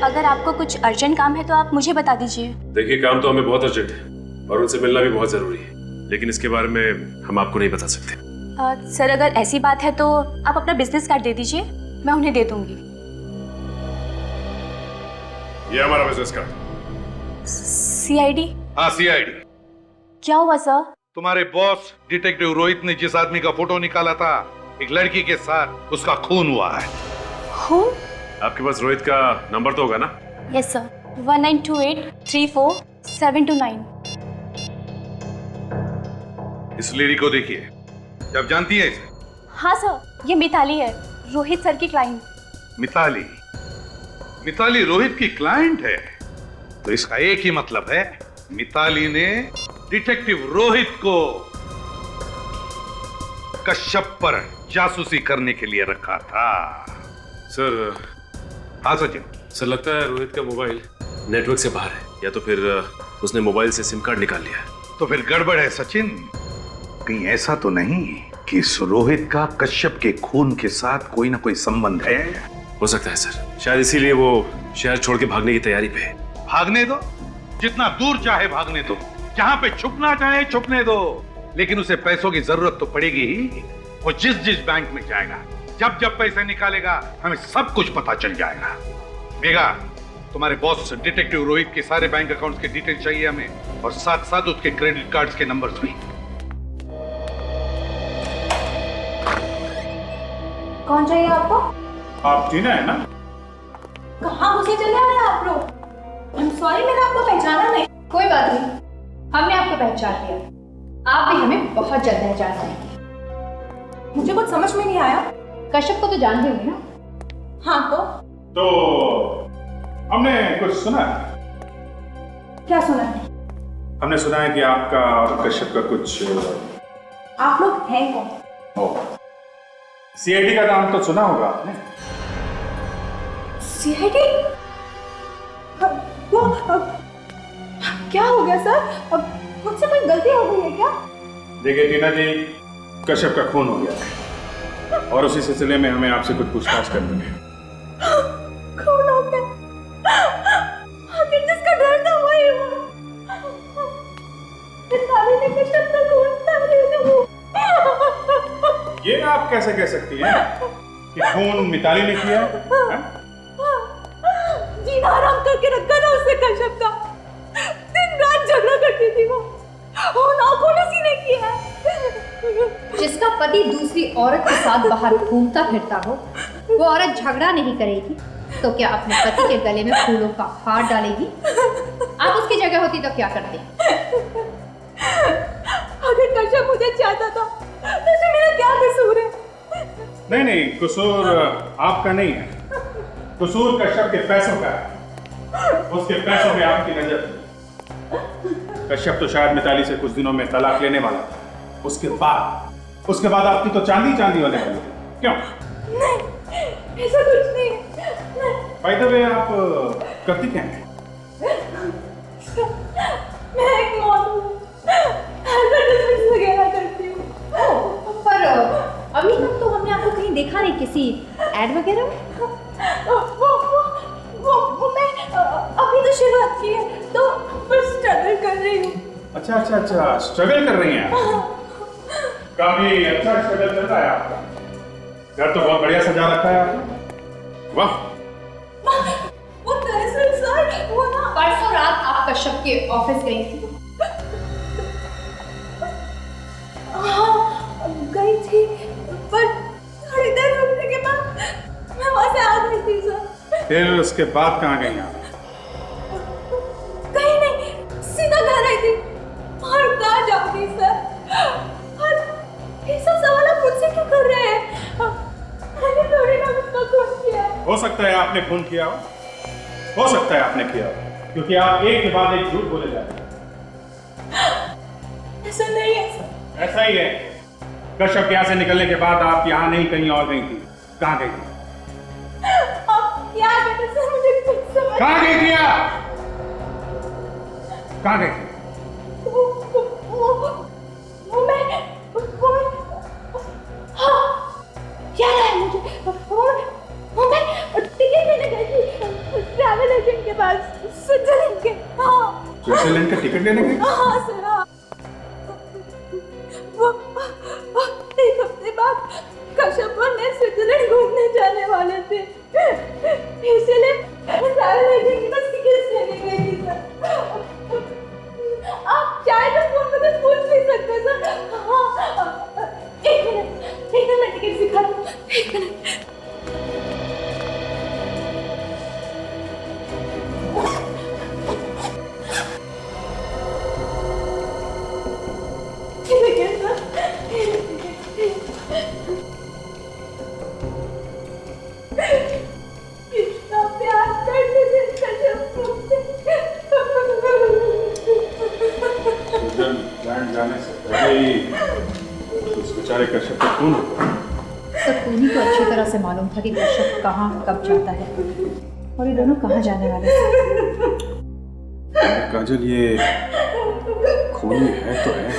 अगर आपको कुछ अर्जेंट काम है तो आप मुझे बता दीजिए। देखिए, काम तो हमें बहुत अर्जेंट है और उनसे मिलना भी बहुत जरूरी है, लेकिन इसके बारे में हम आपको नहीं बता सकते। सर अगर ऐसी बात है तो आप अपना बिजनेस कार्ड दे दीजिए, मैं उन्हें दे दूंगी। ये हमारा बिजनेस कार्ड। सीआईडी? हाँ, सीआईडी। क्या हुआ सर? तुम्हारे बॉस डिटेक्टिव रोहित ने जिस आदमी का फोटो निकाला था एक लड़की के साथ, उसका खून हुआ है। खून? आपके पास रोहित का नंबर तो होगा ना? Yes sir, 1928347229। इस लेडी को देखिए, जब जानती है इसे? हाँ सर, ये मिताली है, रोहित सर की क्लाइंट। मिताली? मिताली रोहित की क्लाइंट है? तो इसका एक ही मतलब है, मिताली ने डिटेक्टिव रोहित को कश्यप पर जासूसी करने के लिए रखा था। सर। हाँ सचिन। सर लगता है रोहित का मोबाइल नेटवर्क से बाहर है, या तो फिर उसने मोबाइल से सिम कार्ड निकाल लिया। तो फिर गड़बड़ है सचिन। कहीं ऐसा तो नहीं कि इस रोहित का कश्यप के खून के साथ कोई ना कोई संबंध है? हो सकता है सर, शायद इसीलिए वो शहर छोड़ के भागने की तैयारी पे है। भागने दो, जितना दूर चाहे भागने दो, जहां पे छुपना चाहे छुपने दो, लेकिन उसे पैसों की जरूरत तो पड़ेगी ही। वो जिस जिस बैंक में जाएगा, जब जब पैसे निकालेगा, हमें सब कुछ पता चल जाएगा। मेघा, तुम्हारे बॉस डिटेक्टिव रोहित के सारे बैंक अकाउंट्स के डिटेल चाहिए हमें, और साथ साथ उसके क्रेडिट कार्ड्स के नंबर्स भी। कौन चाहिए आपको? आप टीना है ना? कहाँ घुसे चले आ रहे हैं आप लोग? I'm sorry, मैंने आपको पहचाना नहीं। कोई बात नहीं, हमने आपको पहचान लिया, आप भी हमें बहुत जल्द पहचान पाएंगे। मुझे कुछ समझ में नहीं आया। कश्यप को तो जानते होंगे ना? हाँ तो हमने कुछ सुना है। क्या सुना है? हमने सुना है कि आपका और कश्यप का कुछ। आप लोग हैं कौन? सीआईडी का नाम तो सुना होगा आपने। सीआईडी? वो क्या हो गया सर? अब मुझसे कोई गलती हो गई है क्या? देखिए टीना जी, कश्यप का खून हो गया है और उसी सिलसिले में हमें आपसे कुछ पूछताछ करनी है। खून हो गया? आखिर जिसका डर था वही हुआ। मिताली ने कश्यप का खून था। ये आप कैसे कह सकती हैं कि खून मिताली ने किया है? जीना हराम करके रखा था उसने कश्यप का। दिन रात झगड़ा करती थी वो खून उसी ने किया है। जिसका पति दूसरी औरत के साथ बाहर घूमता फिरता हो, वो औरत झगड़ा नहीं करेगी तो क्या अपने पति के गले में फूलों का हार डालेगी? आप उसकी जगह होती तो क्या करती? अगर कश्यप मुझे चाहता था तो इसमें मेरा क्या कसूर है? नहीं नहीं, कसूर आपका नहीं है, कसूर कश्यप के पैसों का है। उसके पैसों में आपकी नजर थी। कश्यप तो शायद मिताली से कुछ दिनों में तलाक लेने वाला था। उसके बाद आपकी तो चांदी चांदी होने वाली थी। क्यों? नहीं, ऐसा कुछ नहीं। बाय द वे, आप करती क्या हैं? मैं एक मॉडल हूँ, एडवर्टाइजमेंट वगैरह करती हूँ। पर अभी तक तो हमने आपको कहीं देखा नहीं किसी एड वगैरह में। वो मैं अभी तो शुरुआत की है तो बस स्ट्रगल कर रही हूँ। अच्छा, स्ट्रगल कर रही हैं आप। काफी अच्छा स्ट्रगल चल रहा है आपका। घर तो बहुत बढ़िया सजा रखा है आपने। वाह। वो दरअसल सर, वो ना परसों रात आप कश्यप के ऑफिस गई थी। हाँ, गई थी, पर थोड़ी देर रुकने के बाद मैं वहाँ से आ गई थी सर। फिर उसके बाद कहाँ गई आप? कहीं नहीं, सीधा घर आई थी। और कहाँ जाऊंगी सर? और ये सब सवाल आप मुझसे क्यों कर रहे हैं? मैंने थोड़ी ना उसका खून किया। हो सकता है आपने खून किया हो सकता है आपने किया हो, क्योंकि आप एक के बाद एक झूठ बोले जाते हैं। ऐसा नहीं है सर। ऐसा ही है। कश्यप के यहाँ से निकलने के बाद आप यहाँ नहीं, कहीं और गई थी। कहाँ गई थी? आप क्या कहते सर? मुझे कुछ समझ। कहाँ गई थी आप? कहाँ गई थी? वो मैं हाँ, याद आया मुझे। वो मैं टिकट लेने गई थी ट्रैवल एजेंट के पास, स्विट्जरलैंड के। हाँ, स्विट्जरलैंड का टिकट लेने गई? हाँ सर, हाँ। वो एक हफ्ते बाद कश्यप और मैं स्विट्जरलैंड घूमने जाने वाले थे, इसलिए ट्रैवल एजेंट के पास टिकट लेने गई थी सर। आप चाहे तो फोन पे कुछ पूछ भी सकते सर। हाँ, एक मिनट मैं टिकट दिखा दूँ। एक मिनट। कितना प्यार करते थे कश्यप मुझसे। स्विट्जरलैंड जाने से पहले ही उस बेचारे कश्यप का खून हुआ। सब उन्हीं को अच्छी तरह से मालूम था कि कश्यप कहाँ कब जाता है और ये दोनों कहाँ जाने वाले थे। काजल, ये खूनी है तो है।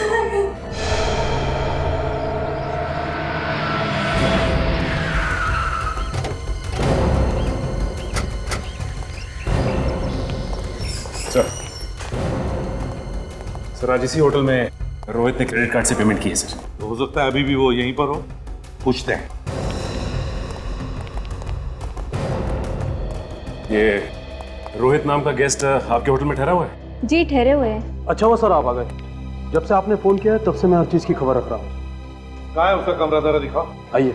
सर, आज इसी होटल में रोहित ने क्रेडिट कार्ड से पेमेंट की है सर। तो हो सकता है अभी भी वो यहीं पर हो, पूछते हैं। ये रोहित नाम का गेस्ट आपके होटल में ठहरा हुआ है? जी, ठहरे हुए हैं। अच्छा हुआ सर आप आ गए। जब से आपने फोन किया है तब से मैं हर चीज की खबर रख रहा हूँ। कहाँ है उसका कमरा, जरा दिखाओ। आइए।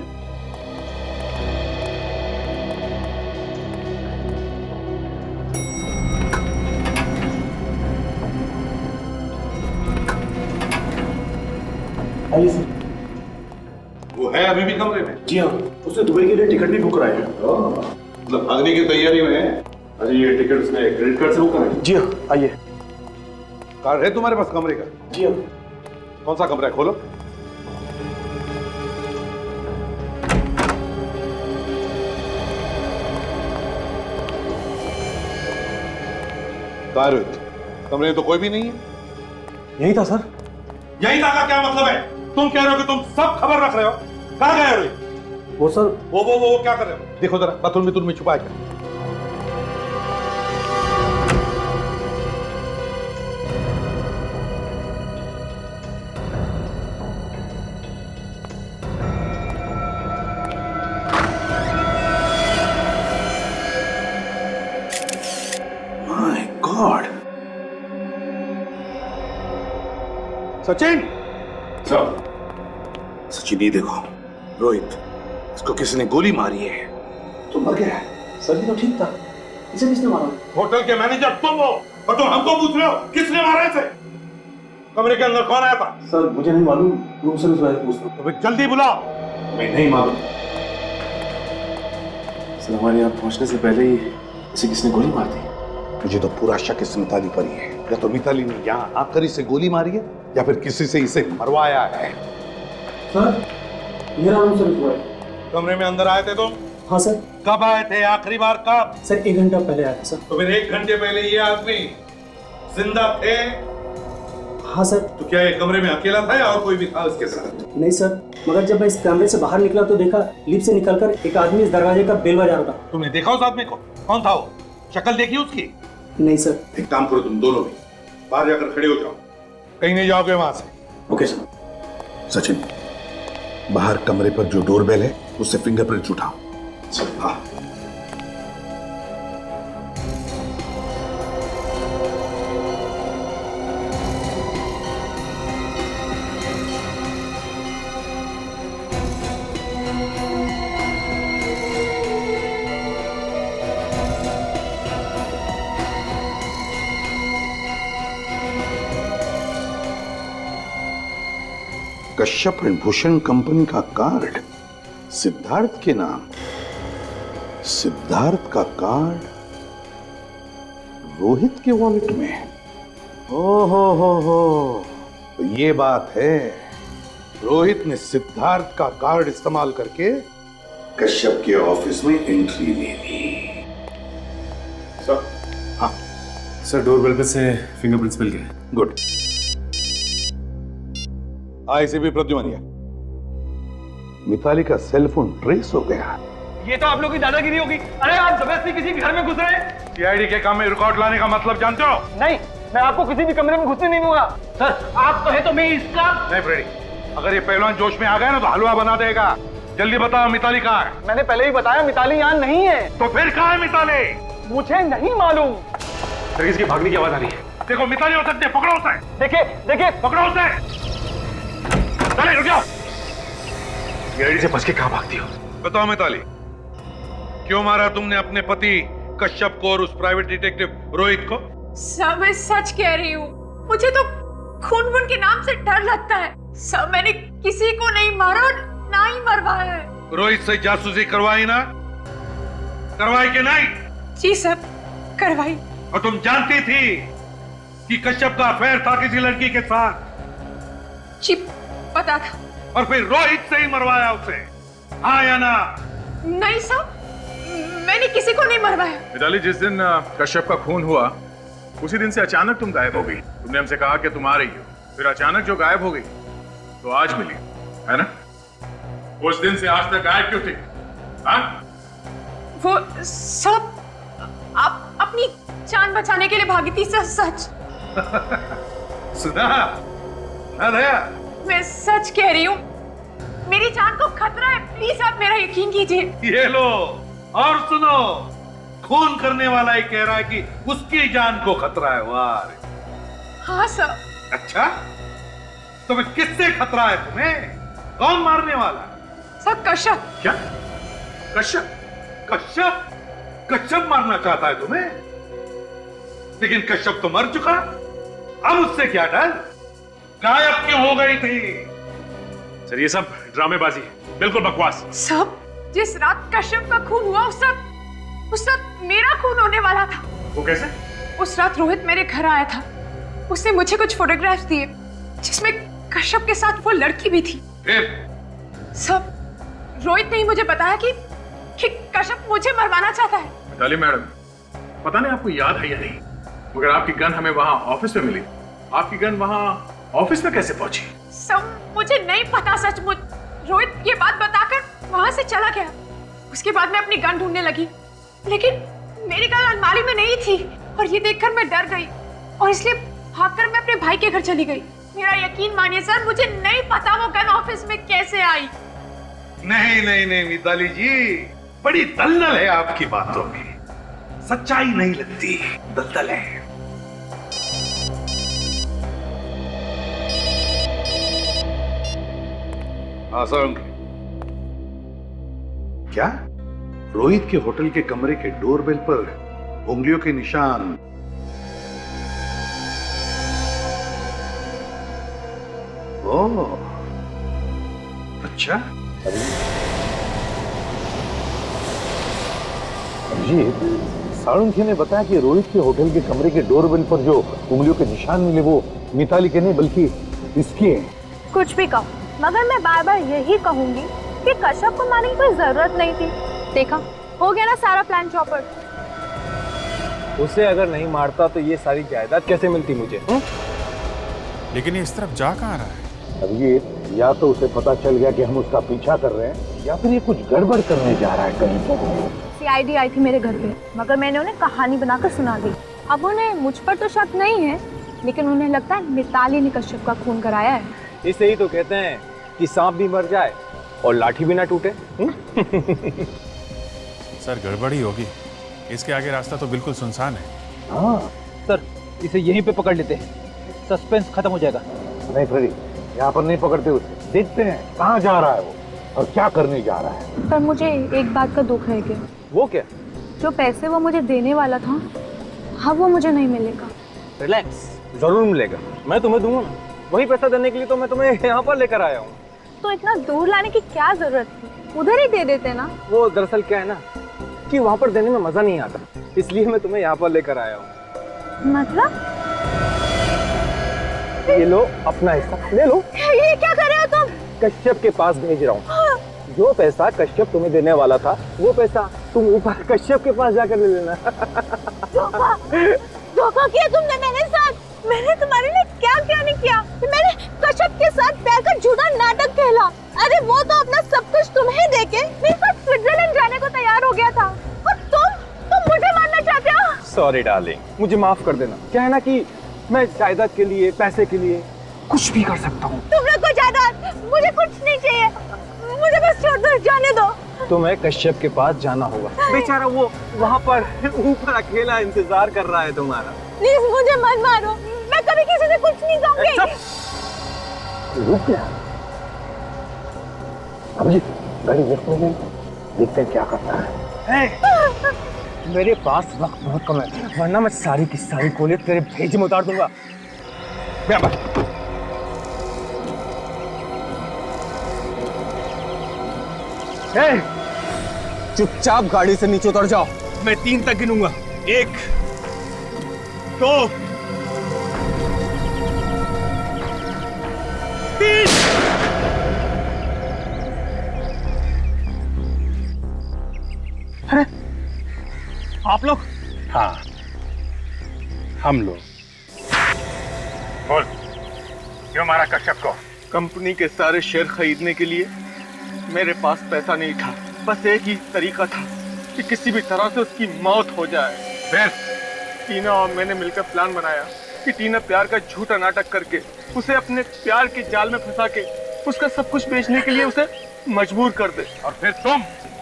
आइए सर। वो है अभी भी कमरे में? जी हाँ, उसने दुबई के लिए टिकट भी बुक कराया है। मतलब भागने की तैयारी में है? अरे ये टिकट उसने क्रेडिट कार्ड से बुक कराया? जी हाँ, आइए। कार्ड है तुम्हारे पास कमरे का? जी हाँ। कौन सा कमरा है, खोलो। रोहित, कमरे में तो कोई भी नहीं है। यही था सर। यही था का क्या मतलब है? तुम कह रहे हो कि तुम सब खबर रख रहे हो। कहाँ गए रोहित? वो सर, वो क्या कर रहे हो? देखो जरा, बाथरूम में छुपा के। My God. सचिन, सचिन ये देखो, रोहित, इसको किसी ने गोली मारी है। तो मर गया है। सर तो ठीक था, इसे किसने मारा? होटल के मैनेजर तुम हो और तुम हमको पूछ रहे हो किसने मारा इसे? कमरे के अंदर कौन आया था? सर मुझे नहीं मालूम, रूम सर्विस वाले पूछ लो। तो फिर जल्दी बुलाओ। मैं नहीं मालूम सर, हमारे यहाँ पहुंचने से पहले ही इसे किसने गोली मार दी। मुझे तो पूरा शक इस मिताली पर ही है। या तो मिताली ने यहाँ आकर इसे गोली मारी है या फिर किसी से इसे मरवाया है। सर मेरा रूम सर्विस हुआ है। कमरे में अंदर आए थे तुम? हाँ सर। कब आए थे आखिरी बार? कब? सर 1 घंटा पहले आया था सर। तो फिर 1 घंटे पहले ये आदमी जिंदा थे? हाँ सर। तो क्या ये कमरे में अकेला था या और कोई भी था उसके साथ? नहीं सर, मगर जब मैं इस कमरे से बाहर निकला तो देखा लिफ्ट से निकलकर एक आदमी इस दरवाजे का बेल बजा रहा था। तुमने देखा उस आदमी को? कौन था वो? शक्ल देखी उसकी? नहीं सर। एक काम करो, तुम दोनों भी बाहर जाकर खड़े हो जाओ, कहीं नहीं जाओगे वहां से। Okay sir. सचिन, बाहर कमरे पर जो डोरबेल है उससे फिंगरप्रिंट उठाओ। सर हाँ। कश्यप एंड भूषण कंपनी का कार्ड सिद्धार्थ के नाम। सिद्धार्थ का कार्ड रोहित के वॉलेट में। हो, तो ये बात है, रोहित ने सिद्धार्थ का कार्ड इस्तेमाल करके कश्यप के ऑफिस में एंट्री ले ली। सर हाँ सर, डोरबेल पे से फिंगरप्रिंट्स मिल गए। गुड। आईसीबी प्रद्युमनिया, मिताली का सेलफोन ट्रेस हो गया। ये तो आप लोगों की दादागिरी होगी। अरे आप जबरदस्ती किसी के घर में घुस रहे हैं। सीआईडी के काम में रिकॉर्ड लाने का मतलब जानते हो? नहीं, मैं आपको किसी भी कमरे में घुसने नहीं दूंगा। सर आप कहे तो मैं इसका। नहीं फ्रेडी, अगर ये पहलवान जोश में आ गया ना तो हलवा बना देगा। जल्दी बताओ मिताली कहाँ है? मैंने पहले ही बताया मिताली यहाँ नहीं है। तो फिर कहाँ है मिताली? मुझे नहीं मालूम। सर किसकी भागने की आवाज आ रही है। देखो मिताली हो सकती है, पकड़ो उसे। देखिए पकड़ो उसे। चले रुक जाओ। सीआईडी से बच के कहाँ भागती हो? बताओ मिताली, क्यों मारा तुमने अपने पति कश्यप को और उस प्राइवेट डिटेक्टिव रोहित को? सर मैं सच कह रही हूँ, मुझे तो खून वून के नाम से डर लगता है। सर मैंने किसी को नहीं मारा और ना ही मरवाया है। रोहित से जासूसी करवाई ना? करवाई कि नहीं? जी सर, करवाई। और तुम जानती थी कि कश्यप का अफेयर था किसी लड़की के साथ? जी पता था। और फिर रोहित से ही मरवाया उसे, हाँ या ना? नहीं सर, मैंने किसी को नहीं मरवाया। मिताली, जिस दिन कश्यप का खून हुआ उसी दिन से अचानक तुम गायब हो गई। तुमने हमसे कहा कि तुम आ रही हो, फिर अचानक जो गायब हो गई तो आज मिली, है ना? उस दिन से आज तक गायब क्यों थी? हाँ? वो सब आप अपनी जान बचाने के लिए भागी थी सर। सच सुना ना दया? मैं सच कह रही हूँ, मेरी जान को खतरा है। प्लीज आप मेरा यकीन कीजिए। ये लो और सुनो, खून करने वाला ही कह रहा है कि उसकी जान को खतरा है। वाह। हाँ सर। अच्छा, तो फिर किससे खतरा है तुम्हें? कौन मारने वाला? सर कश्यप। क्या? कश्यप? कश्यप? कश्यप मारना चाहता है तुम्हें? लेकिन कश्यप तो मर चुका, अब उससे क्या डर? गायब क्यों हो गई थी? सर ये सब ड्रामेबाजी है, बिल्कुल बकवास। सब जिस रात कश्यप का खून हुआ उस रात मेरा खून होने वाला था। वो कैसे? उस रात रोहित मेरे घर आया था, उसने मुझे कुछ फोटोग्राफ्स दिए जिसमें कश्यप के साथ वो लड़की भी थी। फिर? सब रोहित ने ही मुझे बताया कि कश्यप मुझे मरवाना चाहता है। मिताली मैडम, पता नहीं आपको याद है या नहीं, मगर आपकी गन हमें वहां ऑफिस में मिली। आपकी गन वहां ऑफिस में कैसे पहुंची? सब मुझे नहीं पता सचमुच। रोहित ये बात बताकर वहां से चला गया। उसके बाद मैं अपनी गन ढूंढने लगी, लेकिन मेरी गन अलमारी में नहीं थी और ये देखकर मैं डर गई और इसलिए भागकर मैं अपने भाई के घर चली गई। मेरा यकीन मानिए सर, मुझे नहीं पता वो गन ऑफिस में कैसे आई। नहीं नहीं नहीं मिताली जी, बड़ी दलदल है आपकी बातों में, सच्चाई नहीं लगती, दलदल है। आसान क्या? रोहित के होटल के कमरे के डोरबेल पर उंगलियों के निशान। ओह, अच्छा। अभिजीत, साळुंखे ने बताया कि रोहित के होटल के कमरे के डोरबेल पर जो उंगलियों के निशान मिले वो मिताली के नहीं बल्कि इसके हैं। कुछ भी कहो, मगर मैं बार बार यही कहूंगी कि कश्यप को मारने की कोई जरूरत नहीं थी। देखा, हो गया ना सारा प्लान चौपट। उसे अगर नहीं मारता तो ये सारी जायदाद कैसे मिलती मुझे? लेकिन ये इस तरफ जा कहाँ रहा है? अभिजीत, या तो उसे पता चल गया कि हम उसका पीछा कर रहे हैं या फिर ये कुछ गड़बड़ करने जा रहा है कहीं पर। सीआईडी आई थी मेरे घर पे, मगर मैंने उन्हें कहानी बनाकर सुना दी। अब उन्हें मुझ पर तो शक नहीं है, लेकिन उन्हें लगता है मिताली ने कश्यप का खून कराया है। इसे ही तो कहते हैं कि सांप भी मर जाए और लाठी भी ना टूटे। सर गड़बड़ ही होगी, इसके आगे रास्ता तो बिल्कुल सुनसान है। हाँ सर, इसे यहीं पे पकड़ लेते हैं, सस्पेंस खत्म हो जाएगा। नहीं फ्रेडी, यहाँ पर नहीं पकड़ते उसे, देखते हैं कहाँ जा रहा है वो और क्या करने जा रहा है। पर मुझे एक बात का दुख है कि वो क्या? जो पैसे वो मुझे देने वाला था, हाँ वो मुझे नहीं मिलेगा। रिलैक्स, जरूर मिलेगा, मैं तुम्हें दूंगा ना। वही पैसा देने के लिए तो मैं तुम्हें यहाँ पर लेकर आया हूँ। तो इतना दूर लाने की क्या जरूरत थी, उधर ही दे देते ना। वो दरअसल क्या है ना कि वहाँ पर देने में मजा नहीं आता, इसलिए मैं तुम्हें यहाँ पर लेकर आया हूँ। मतलब? ये लो अपना हिस्सा, ले लो। ये क्या कर रहे हो तुम? कश्यप के पास भेज रहा हूँ। जो पैसा कश्यप तुम्हें देने वाला था, वो पैसा तुम ऊपर कश्यप के पास जाकर ले लेना। धोखा किया तुमने मेरे साथ। मैंने तुम्हारे लिए क्या क्या नहीं किया। मैंने कश्यप के साथ बैठकर झूठा नाटक खेला। अरे वो तो अपना सब कुछ तुम्हें देके मेरे साथ स्विट्जरलैंड जाने को तैयार हो गया था, और तुम मुझे मारना चाहते हो। सॉरी डार्लिंग, मुझे माफ कर देना। क्या है ना कि मैं जायदाद के लिए, पैसे के लिए कुछ भी कर सकता हूँ। तुम लोग को जायदाद, मुझे कुछ नहीं चाहिए, मुझे बस छोड़ दो, जाने दो। तुम्हें कश्यप के पास जाना होगा। बेचारा वो वहाँ पर ऊपर अकेला इंतजार कर रहा है तुम्हारा। प्लीज मुझे मत मारो, मैं कभी किसी से कुछ नहीं कहूँगी। रुक जा अभिजीत, गाड़ी लिफ्ट में देखते हैं क्या करता है। मेरे पास वक्त बहुत कम है, वरना मैं सारी की सारी गोली तेरे भेजे में उतार दूंगा। चुपचाप गाड़ी से नीचे उतर जाओ, मैं 3 तक गिनूंगा। 1 2 3। अरे आप लोग? हाँ, हम लोग। बोल, क्यों मारा कश्यप को? कंपनी के सारे शेयर खरीदने के लिए मेरे पास पैसा नहीं था। बस एक ही तरीका था कि किसी भी तरह से उसकी मौत हो जाए। फिर टीना और मैंने मिलकर प्लान बनाया कि टीना प्यार का झूठा नाटक करके उसे अपने प्यार के जाल में फंसा के उसका सब कुछ बेचने के लिए उसे मजबूर कर दे। और फिर तुम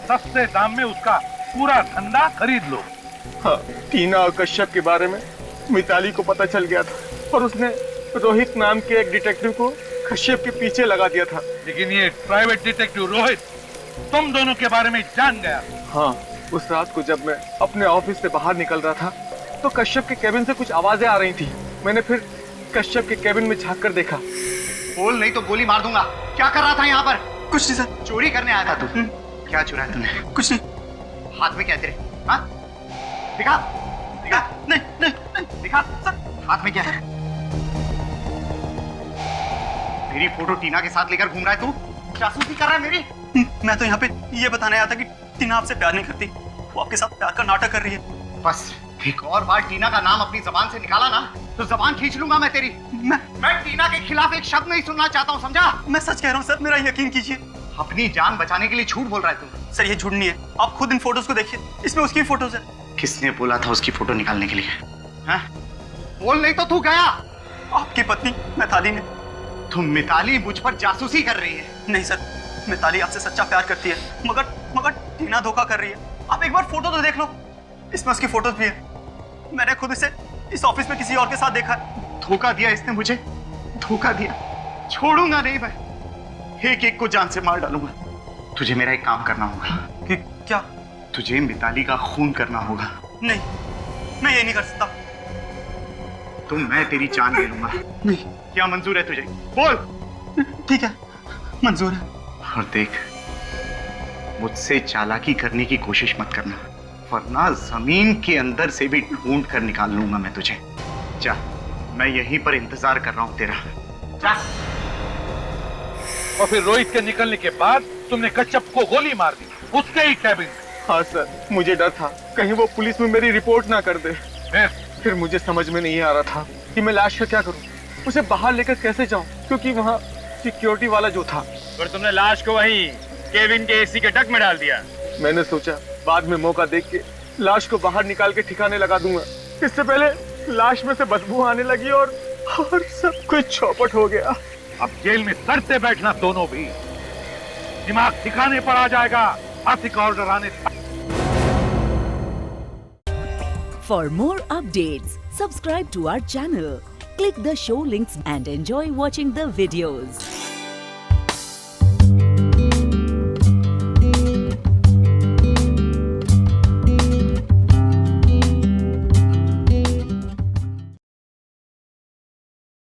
सस्ते दाम में उसका पूरा धंधा खरीद लो। हाँ, टीना और कश्यप के बारे में मिताली को पता चल गया था और उसने रोहित नाम के एक डिटेक्टिव को कश्यप के पीछे लगा दिया था। लेकिन ये प्राइवेट डिटेक्टिव रोहित तुम दोनों के बारे में जान गया। हाँ, उस रात को जब मैं अपने ऑफिस से बाहर निकल रहा था तो कश्यप के केबिन से कुछ आवाजें आ रही थी। मैंने फिर कश्यप के केबिन में झांक कर देखा। बोल नहीं तो गोली मार दूंगा। क्या कर रहा था यहाँ पर? कुछ नहीं सर। चोरी करने आया था तू? क्या चुराया तूने? कुछ नहीं। हाथ में क्या तेरे? हाँ? दिखा, दिखा। नहीं, नहीं, नहीं, दिखा सर। हाथ में क्या है? मेरी फोटो टीना के साथ लेकर घूम रहा है तू? जासूसी कर रहा है मेरी? मैं तो यहाँ पे ये बताने आया था कि टीना आपसे प्यार नहीं करती, वो आपके साथ प्यार का नाटक कर रही है। बस एक और बार टीना का नाम अपनी जबान से निकाला ना तो जबान खींच लूंगा मैं तेरी। मैं टीना के खिलाफ एक शब्द नहीं सुनना चाहता हूँ, समझा? मैं सच कह रहा हूँ सर, मेरा यकीन कीजिए। अपनी जान बचाने के लिए झूठ बोल रहा है तू। सर ये झूठ नहीं है, आप खुद इन फोटोज को देखिए, इसमें उसकी फोटोज है। किसने बोला था उसकी फोटो निकालने के लिए? हाँ? बोल, नहीं तो तू गया। आपकी पत्नी मिताली ने। तुम मिताली मुझ पर जासूसी कर रही है? नहीं सर, मिताली आपसे सच्चा प्यार करती है, मगर टीना धोखा कर रही है। आप एक बार फोटो तो देख लो, इसमें उसकी फोटोज भी है। मैंने खुद इसे इस ऑफिस में किसी और के साथ देखा है। धोखा दिया इसने मुझे, धोखा दिया। छोड़ूंगा नहीं मैं, एक एक को जान से मार डालूंगा। तुझे मेरा एक काम करना होगा। कि क्या? तुझे मिताली का खून करना होगा। नहीं, मैं ये नहीं कर सकता। तो मैं तेरी जान ले लूंगा। नहीं। क्या मंजूर है तुझे? बोल। ठीक है, मंजूर है। और देख, मुझसे चालाकी करने की कोशिश मत करना, वरना जमीन के अंदर से भी ढूंढ कर निकाल लूंगा मैं तुझे। जा, मैं यहीं पर इंतजार कर रहा हूं तेरा। जा। और फिर रोहित के निकलने के बाद तुमने कश्यप को गोली मार दी उसके ही कैबिन। हाँ सर, मुझे डर था कहीं वो पुलिस में मेरी रिपोर्ट ना कर दे। फिर मुझे समझ में नहीं आ रहा था कि मैं लाश का क्या करूं, उसे बाहर लेकर कैसे जाऊं, क्योंकि वहाँ सिक्योरिटी वाला जो था। पर तुमने लाश को वहीं केबिन के एसी के डक में डाल दिया। मैंने सोचा बाद में मौका देख के लाश को बाहर निकाल के ठिकाने लगा दूंगा। इससे पहले लाश में से बदबू आने लगी और सब कुछ चौपट हो गया। अब जेल में सड़ते बैठना दोनों भी, दिमाग ठिकाने पर आ जाएगा आर्थिक ऑर्डर आने। For more updates, subscribe to our channel, click the show links and enjoy watching the videos.